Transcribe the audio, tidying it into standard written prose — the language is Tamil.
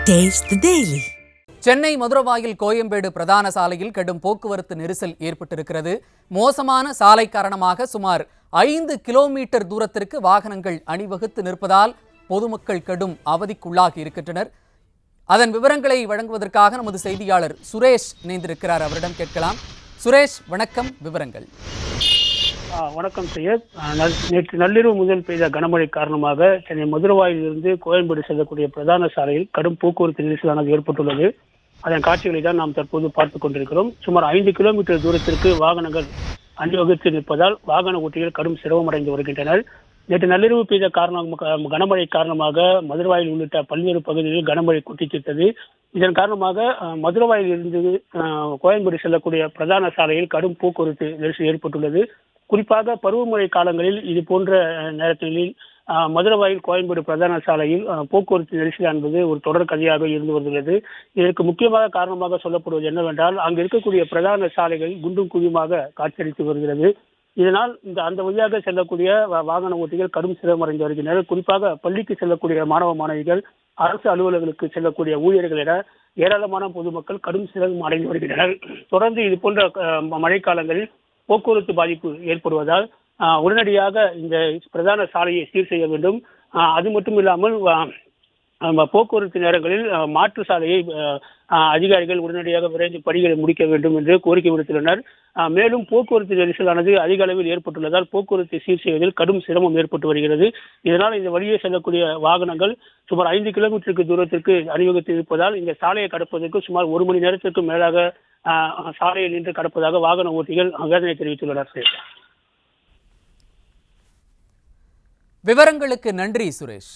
Taste the Daily. Chennai Maduravoyal Koyambedu பிரதான சாலையில் கடும் போக்குவரத்து நெரிசல் ஏற்பட்டிருக்கிறது. மோசமான சாலை காரணமாக சுமார் 5 கிலோமீட்டர் தூரத்திற்கு வாகனங்கள் அணிவகுத்து நிற்பதால் பொதுமக்கள் கடும் அவதிக்குள்ளாகி இருக்கின்றனர். அதன் விவரங்களை வழங்குவதற்காக நமது செய்தியாளர் சுரேஷ் இணைந்திருக்கிறார். அவரிடம் கேட்கலாம். சுரேஷ், வணக்கம். விவரங்கள். வணக்கம் சையத். நேற்று நள்ளிரவு முதல் பெய்த கனமழை காரணமாக சென்னை மதுரவாயிலிருந்து கோயம்பேடு செல்லக்கூடிய பிரதான சாலையில் கடும் போக்குவரத்து நெரிசலானது ஏற்பட்டுள்ளது. அதன் காட்சிகளை தான் நாம் தற்போது பார்த்துக் கொண்டிருக்கிறோம். சுமார் 5 கிலோமீட்டர் தூரத்திற்கு வாகனங்கள் அணிவகுத்து நிற்பதால் வாகன ஓட்டிகள் கடும் சிரமமடைந்து வருகின்றனர். நேற்று நள்ளிரவு பெய்த கனமழை காரணமாக மதுரவாயில் உள்ளிட்ட பல்வேறு பகுதிகளில் கனமழை கொட்டித்தீர்த்தது. இதன் காரணமாக மதுரவாயில் இருந்து கோயம்பேடு செல்லக்கூடிய பிரதான சாலையில் கடும் போக்குவரத்து நெரிசல் ஏற்பட்டுள்ளது. குறிப்பாக பருவமழை காலங்களில் இது போன்ற நேரங்களில் மதுரவாயில் கோயம்பேடு பிரதான சாலையில் போக்குவரத்து நெரிசல் என்பது ஒரு தொடர் கதையாக இருந்து வருகிறது. இதற்கு முக்கியமாக காரணமாக சொல்லப்படுவது என்னவென்றால், அங்கு இருக்கக்கூடிய பிரதான சாலைகள் குண்டும் குழியுமாக காட்சியளித்து வருகிறது. இதனால் அந்த வழியாக செல்லக்கூடிய வாகன ஓட்டிகள் கடும் சிரமமடைந்து வருகின்றனர். குறிப்பாக பள்ளிக்கு செல்லக்கூடிய மாணவ மாணவிகள், அரசு அலுவலர்களுக்கு செல்லக்கூடிய ஊழியர்கள் என ஏராளமான பொதுமக்கள் கடும் சிரமம் அடைந்து வருகின்றனர். தொடர்ந்து இது போன்ற மழைக்காலங்களில் போக்குவரத்து பாதிப்பு ஏற்படுவதால் உடனடியாக இந்த பிரதான சாலையை சீர் செய்ய வேண்டும். அது மட்டும் இல்லாமல் போக்குவரத்து நேரங்களில் மாற்று சாலையை அதிகாரிகள் உடனடியாக விரைந்து பணிகளை முடிக்க வேண்டும் என்று கோரிக்கை விடுத்துள்ளனர். மேலும் போக்குவரத்து நெரிசலானது அதிக அளவில் ஏற்பட்டுள்ளதால் போக்குவரத்தை சீர் செய்வதில் கடும் சிரமம் ஏற்பட்டு வருகிறது. இதனால் இந்த வழியே செல்லக்கூடிய வாகனங்கள் சுமார் 5 கிலோமீட்டருக்கு தூரத்திற்கு அணிவகுத்து இருப்பதால் இந்த சாலையை கடப்பதற்கு சுமார் 1 மணி நேரத்திற்கு மேலாக சாலையில் நின்று கடப்பதாக வாகன ஓட்டிகள் வேதனை தெரிவித்துள்ளனர். விவரங்களுக்கு நன்றி சுரேஷ்.